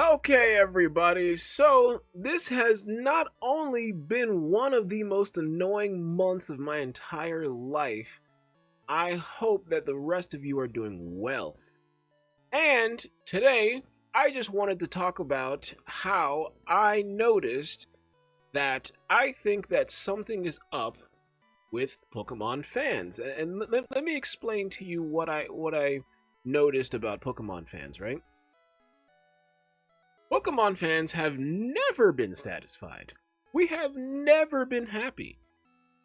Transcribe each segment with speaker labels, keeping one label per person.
Speaker 1: Okay, everybody, so this has not only been one of the most annoying months of my entire life, I hope that the rest of you are doing well. And today, I just wanted to talk about how I noticed that I think that something is up with Pokemon fans. And let me explain to you what I noticed about Pokemon fans, right? Pokemon fans have never been satisfied. We have never been happy.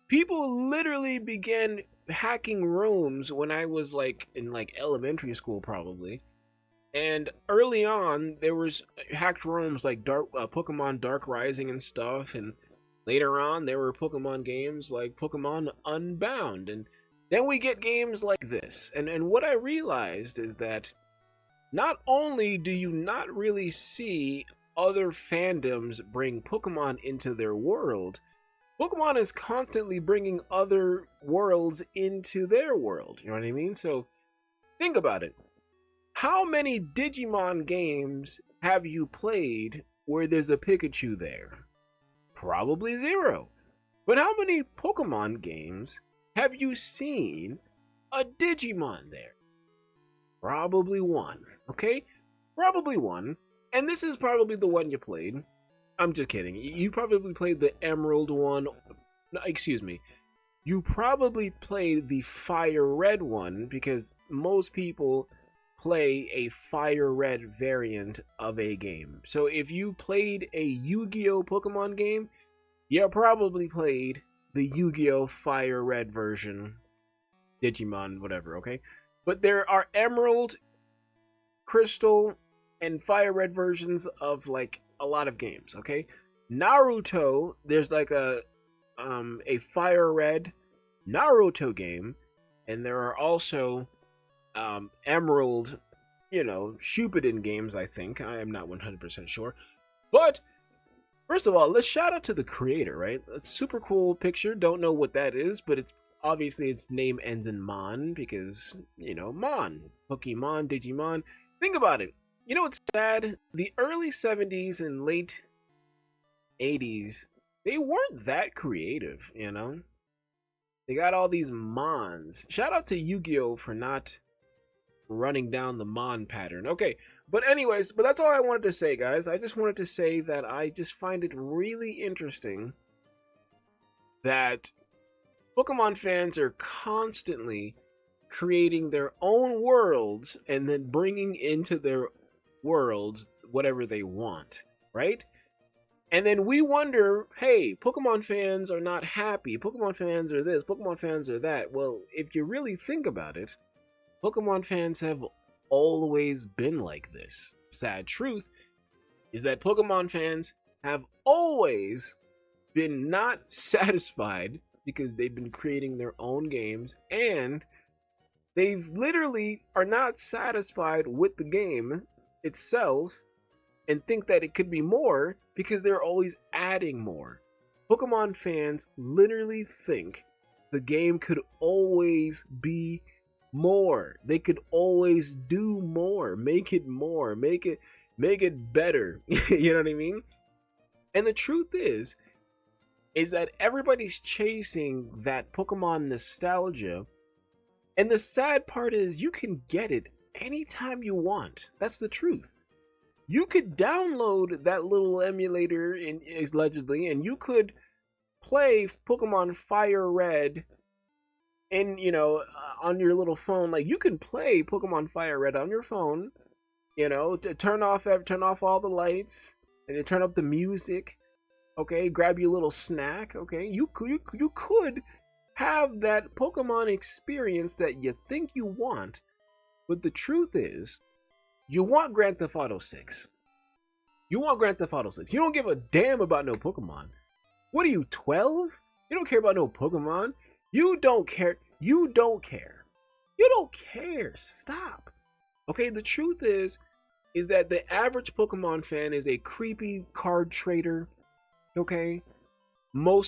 Speaker 1: People literally began hacking rooms when I was in elementary school probably. And early on there was hacked rooms like Pokemon Dark Rising and stuff, and later on there were Pokemon games like Pokemon Unbound, and then we get games like this. And what I realized is that not only do you not really see other fandoms bring Pokemon into their world, Pokemon is constantly bringing other worlds into their world. You know what I mean? So think about it. How many Digimon games have you played where there's a Pikachu there? Probably zero. But how many Pokemon games have you seen a Digimon there? Probably one. Okay? Probably one. And this is probably the one you played. I'm just kidding. You probably played the Emerald one. No, excuse me. You probably played the Fire Red one because most people play a Fire Red variant of a game. So if you played a Yu-Gi-Oh! Pokemon game, you probably played the Yu-Gi-Oh! Fire Red version. Digimon, whatever, okay? But there are Emerald, Crystal, and Fire Red versions of a lot of games, okay? Naruto, there's a Fire Red Naruto game, and there are also Emerald, Shippuden games, I think. I am not 100% sure. But first of all, let's shout out to the creator, right? It's a super cool picture. Don't know what that is, but it's obviously its name ends in Mon because, Mon. Pokemon, Digimon. Think about it. You know what's sad? The early 70s and late 80s, they weren't that creative, They got all these Mons. Shout out to Yu-Gi-Oh! For not running down the Mon pattern. Okay, but that's all I wanted to say, guys. I just wanted to say that I just find it really interesting that Pokemon fans are constantly creating their own worlds and then bringing into their worlds whatever they want, right? And then we wonder, hey, Pokemon fans are not happy. Pokemon fans are this. Pokemon fans are that. Well, if you really think about it, Pokemon fans have always been like this. Sad truth is that Pokemon fans have always been not satisfied because they've been creating their own games, and they've literally are not satisfied with the game itself and think that it could be more because they're always adding more. Pokemon fans literally think the game could always be more. They could always do more, make it better. You know what I mean? And the truth is that everybody's chasing that Pokemon nostalgia. And the sad part is you can get it anytime you want. That's the truth. You could download that little emulator allegedly, and you could play Pokemon Fire Red on your little phone. Like, you can play Pokemon Fire Red on your phone, to turn off all the lights and then turn up the music. Okay, grab your little snack. Okay, you could have that Pokemon experience that you think you want, but the truth is, you want Grand Theft Auto 6. You want Grand Theft Auto 6. You don't give a damn about no Pokemon. What are you, 12? You don't care about no Pokemon. You don't care. You don't care. You don't care. Stop. Okay, the truth is that the average Pokemon fan is a creepy card trader. Okay?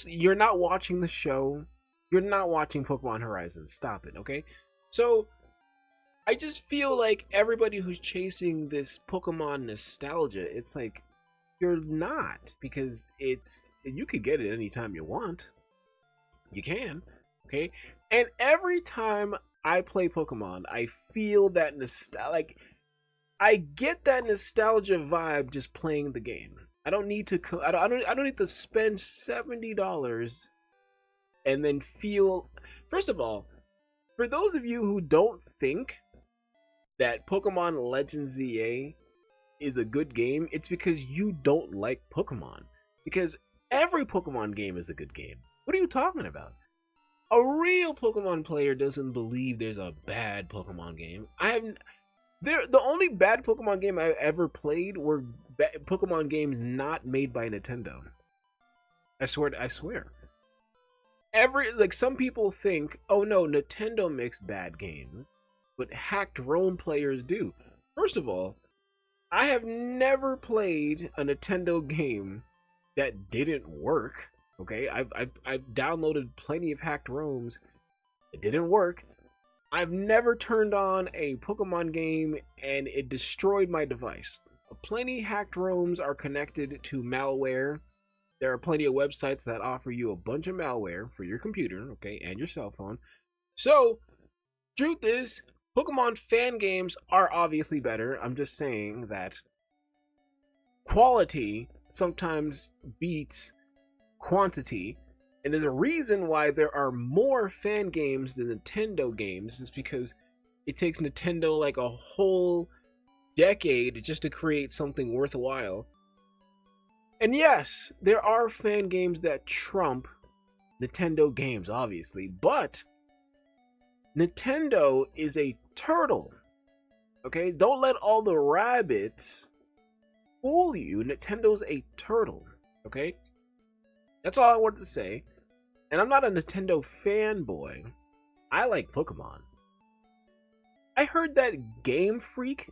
Speaker 1: You're not watching the show. You're not watching Pokemon Horizon. Stop it, okay? So, I just feel like everybody who's chasing this Pokemon nostalgia, it's like you're not, because you could get it anytime you want. You can, okay? And every time I play Pokemon, I feel that like I get that nostalgia vibe just playing the game. I don't need to I don't need to spend $70 and then feel. First of all, for those of you who don't think that Pokemon Legends ZA is a good game, it's because you don't like Pokemon. Because every Pokemon game is a good game. What are you talking about? A real Pokemon player doesn't believe there's a bad Pokemon game. The only bad Pokemon game I ever played were Pokemon games not made by Nintendo. I swear. Some people think, oh no, Nintendo makes bad games, but hacked ROM players do. First of all, I have never played a Nintendo game that didn't work. Okay, I've downloaded plenty of hacked ROMs. It didn't work. I've never turned on a Pokemon game and it destroyed my device. Plenty hacked ROMs are connected to malware. There are plenty of websites that offer you a bunch of malware for your computer, okay, and your cell phone. So, truth is, Pokemon fan games are obviously better. I'm just saying that quality sometimes beats quantity, and there's a reason why there are more fan games than Nintendo games. Is because it takes Nintendo like a whole decade just to create something worthwhile. And yes, there are fan games that trump Nintendo games, obviously, but Nintendo is a turtle. Okay, don't let all the rabbits fool you. Nintendo's a turtle. Okay, that's all I wanted to say. And I'm not a Nintendo fanboy. I like Pokemon. I heard that Game Freak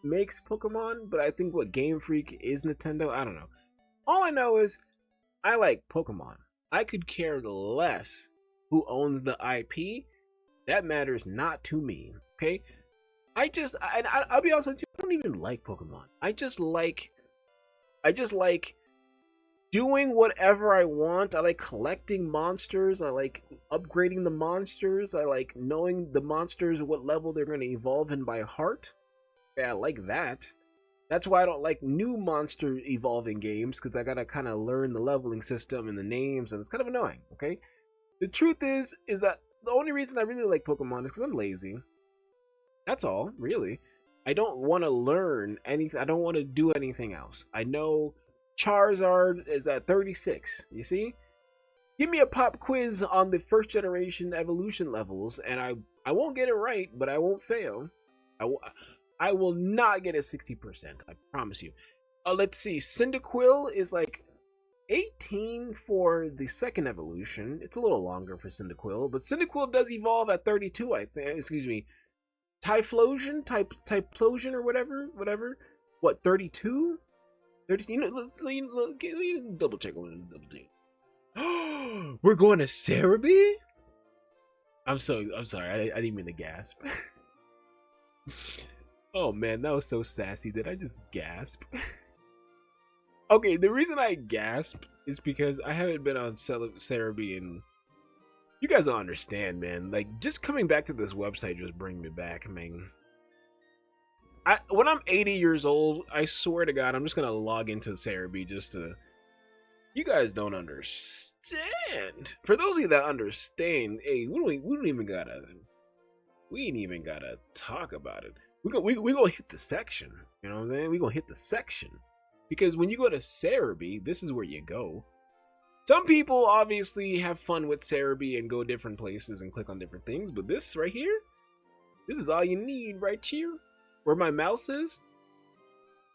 Speaker 1: makes Pokemon, but I think what Game Freak is Nintendo. I don't know. All I know is I like Pokemon. I could care less who owns the IP. That matters not to me. Okay? I'll be honest with you, I don't even like Pokemon. I just like doing whatever I want. I like collecting monsters. I like upgrading the monsters. I like knowing the monsters, what level they're going to evolve in by heart. Yeah, I like that. That's why I don't like new monster evolving games, because I gotta kind of learn the leveling system and the names, and it's kind of annoying, okay? The truth is that the only reason I really like Pokemon is because I'm lazy. That's all, really. I don't want to learn anything. I don't want to do anything else. I know Charizard is at 36, you see? Give me a pop quiz on the first generation evolution levels, and I won't get it right, but I won't fail. I will not get a 60%, I promise you. Let's see, Cyndaquil is like 18 for the second evolution. It's a little longer for Cyndaquil, but Cyndaquil does evolve at 32, I think. Excuse me. Typhlosion? Typhlosion or whatever? What, 32? 32? You know, double check. We're going to Cerebi? I'm sorry, I didn't mean to gasp. Oh man, that was so sassy. Did I just gasp? Okay, the reason I gasp is because I haven't been on Cerebi, and you guys don't understand, man. Like, just coming back to this website just bring me back, man. When I'm 80 years old, I swear to God, I'm just gonna log into Cerebi just to. You guys don't understand. For those of you that understand, hey, we ain't even gotta talk about it. We gonna hit the section. You know what I'm saying? We gonna hit the section. Because when you go to Cerebi, this is where you go. Some people obviously have fun with Cerebi and go different places and click on different things, but this right here, this is all you need right here. Where my mouse is,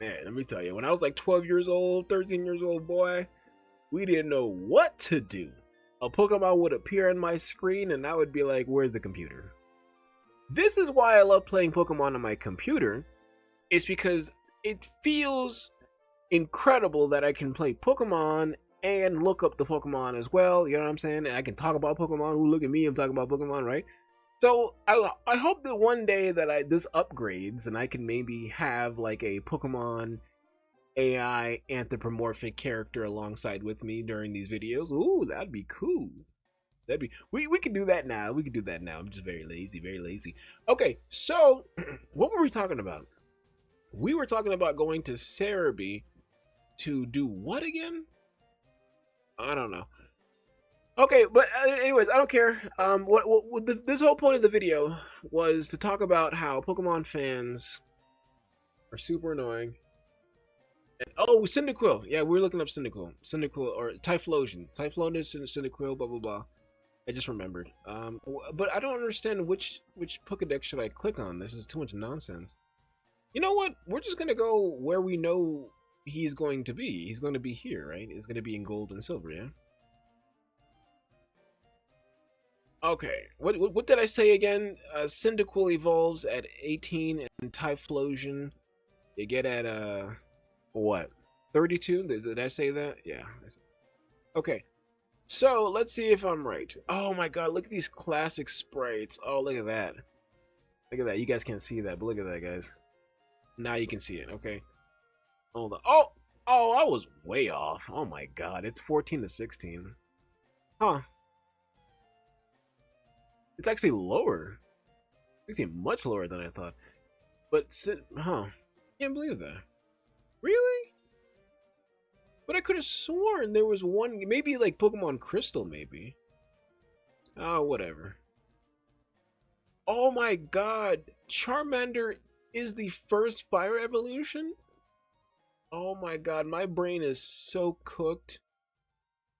Speaker 1: man, let me tell you, when I was like 12 years old, 13 years old, boy, we didn't know what to do. A Pokemon would appear on my screen and I would be like, where's the computer? This is why I love playing Pokemon on my computer. It's because it feels incredible that I can play Pokemon and look up the Pokemon as well. You know what I'm saying? And I can talk about Pokemon. Ooh, look at me, I'm talking about Pokemon, right? So I hope that one day that this upgrades and I can maybe have like a Pokemon AI anthropomorphic character alongside with me during these videos. Ooh, that'd be cool. That'd be we can do that now. We can do that now. I'm just very lazy, very lazy. Okay, so what were we talking about? We were talking about going to Cerebi to do what again? I don't know. Okay, but anyways, I don't care. This whole point of the video was to talk about how Pokemon fans are super annoying. And, oh, Cyndaquil. Yeah, we're looking up Cyndaquil. Cyndaquil or Typhlosion. Typhlosion, Cyndaquil, blah blah blah. I just remembered. But I don't understand which Pokedex should I click on. This is too much nonsense. You know what? We're just gonna go where we know he's going to be. He's going to be here, right? He's going to be in gold and silver, yeah? Okay, what did I say again? Cyndaquil evolves at 18 and Typhlosion you get at what? 32? Did I say that? Yeah. Okay. So, let's see if I'm right. Oh my god, look at these classic sprites. Oh, look at that. Look at that. You guys can't see that, but look at that, guys. Now you can see it, okay? Hold on. Oh, I was way off. Oh my god, it's 14 to 16. Huh. It's actually lower. It's actually much lower than I thought. But, can't believe that. Really? But I could have sworn there was one, maybe like Pokemon Crystal, maybe. Oh, whatever. Oh my god, Charmander is the first fire evolution? Oh my god, my brain is so cooked.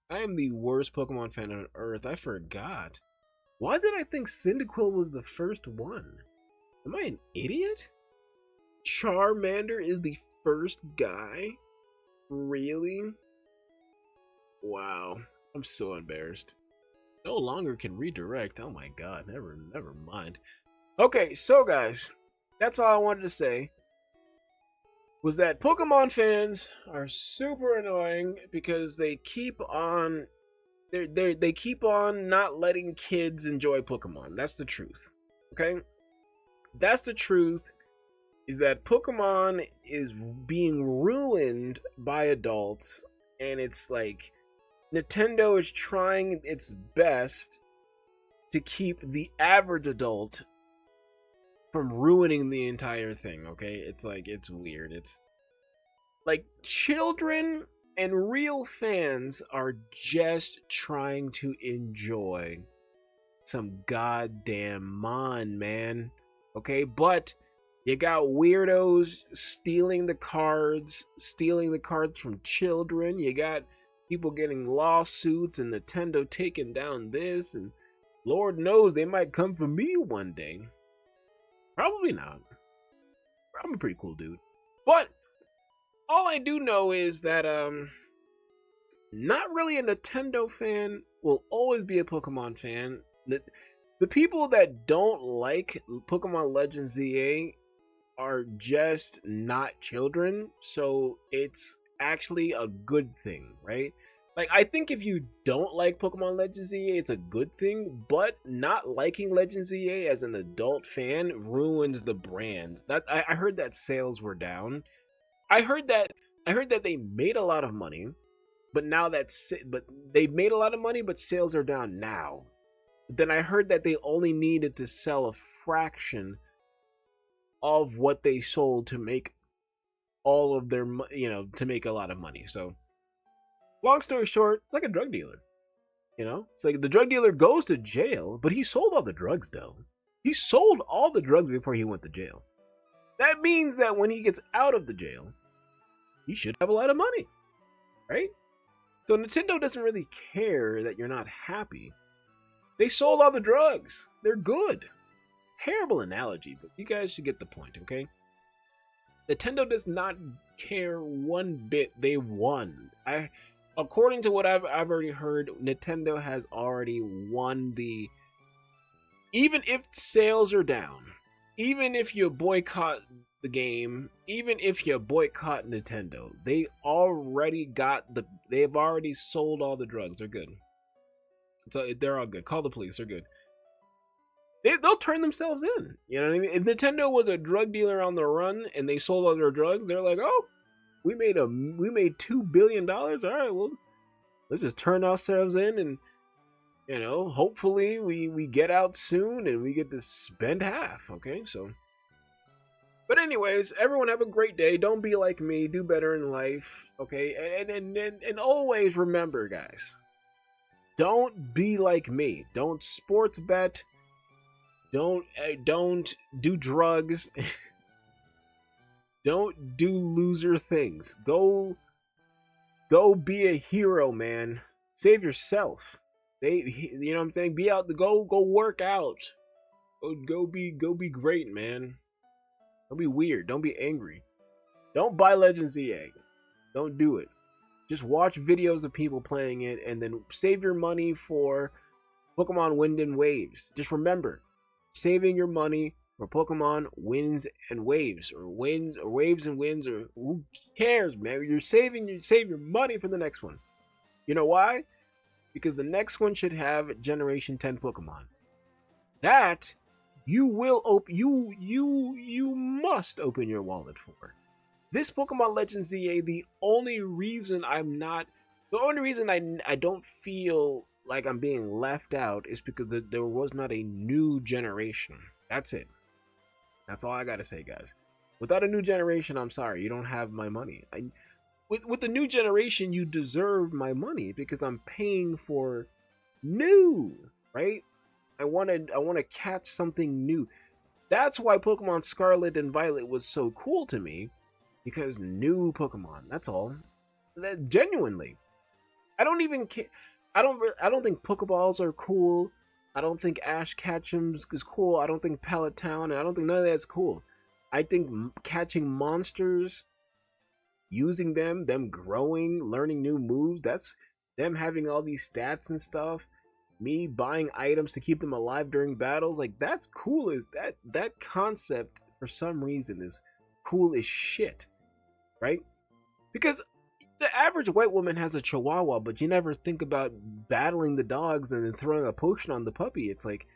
Speaker 1: I am the worst Pokemon fan on earth, I forgot. Why did I think Cyndaquil was the first one? Am I an idiot? Charmander is the first guy? Really? Wow. I'm so embarrassed. No longer can redirect. Oh my god, never mind. Okay, so guys, that's all I wanted to say. Was that Pokemon fans are super annoying because they keep on they keep on not letting kids enjoy Pokemon. That's the truth. Okay? That's the truth, is that Pokemon is being ruined by adults, and it's like Nintendo is trying its best to keep the average adult from ruining the entire thing, okay? It's like, it's weird. It's like children and real fans are just trying to enjoy some goddamn man. Okay, but you got weirdos stealing the cards from children. You got people getting lawsuits and Nintendo taking down this, and Lord knows they might come for me one day. Probably not. I'm a pretty cool dude. But all I do know is that not really a Nintendo fan, will always be a Pokemon fan. The people that don't like Pokemon Legends ZA are just not children, so it's actually a good thing, right? Like, I think if you don't like Pokemon Legends ZA, it's a good thing, but not liking Legends ZA as an adult fan ruins the brand. That I heard that sales were down. I heard that they made a lot of money, but now they made a lot of money, but sales are down now. Then I heard that they only needed to sell a fraction of what they sold to make all of their, to make a lot of money. So, long story short, like a drug dealer, it's like the drug dealer goes to jail, but he sold all the drugs though. He sold all the drugs before he went to jail. That means that when he gets out of the jail, he should have a lot of money, right? So Nintendo doesn't really care that you're not happy. They sold all the drugs. They're good. Terrible analogy, but you guys should get the point, okay? Nintendo does not care one bit. They won. According to what I've already heard, Nintendo has already won the... Even if sales are down, even if you boycott the game, even if you boycott Nintendo, they've already sold all the drugs. They're good. So they're all good. Call the police. They're good. they'll turn themselves in. You know what I mean? If Nintendo was a drug dealer on the run and they sold all their drugs, they're like, oh, we made $2 billion. All right, well, let's just turn ourselves in, and hopefully we get out soon and we get to spend half. Okay, so. But anyways, everyone have a great day. Don't be like me. Do better in life. Okay, and always remember, guys. Don't be like me. Don't sports bet. Don't do drugs. Don't do loser things. Go be a hero, man. Save yourself. You know what I'm saying? Be out. Go work out. Go be great, man. Don't be weird. Don't be angry. Don't buy Legends EA. Don't do it. Just watch videos of people playing it and then save your money for Pokemon Wind and Waves. Just remember, saving your money for Pokemon Winds and Waves, or Waves and Winds, or who cares, man? You save your money for the next one. You know why? Because the next one should have Generation 10 Pokemon. That you must open your wallet for. This Pokemon Legends ZA, the only reason I don't feel like I'm being left out is because there was not a new generation. That's it. That's all I gotta say, guys. Without a new generation, I'm sorry, you don't have my money. With the new generation, you deserve my money because I'm paying for new, right? I want to catch something new. That's why Pokemon Scarlet and Violet was so cool to me, because new Pokemon. That's all. Genuinely, I don't even care. I don't think Pokeballs are cool. I don't think Ash Ketchum is cool. I don't think Pallet Town. I don't think none of that's cool. I think catching monsters, using them growing, learning new moves, that's them having all these stats and stuff, me buying items to keep them alive during battles, like that's cool. Is that concept for some reason is cool as shit, right? Because the average white woman has a chihuahua, but you never think about battling the dogs and then throwing a potion on the puppy. It's like,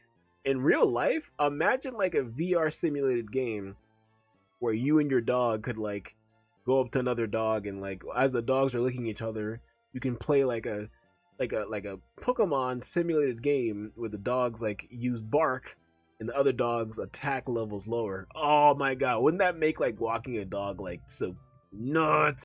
Speaker 1: in real life, imagine like a VR simulated game where you and your dog could like go up to another dog, and like as the dogs are licking each other, you can play like a Pokemon simulated game where the dogs like use bark and the other dogs attack levels lower. Oh my god, wouldn't that make like walking a dog like so nuts?